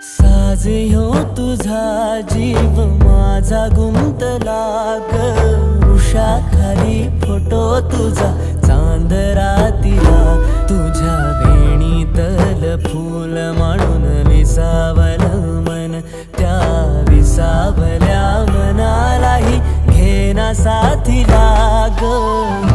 साज ह्यो तुझा जीव माझा गुंतला ग उषाखाली फोटो तुझा चांदरातीला तुझ्या वेणीतल फूल म्हणून विसावलं मन त्या विसावल्या मनालाही घेना साथीला ग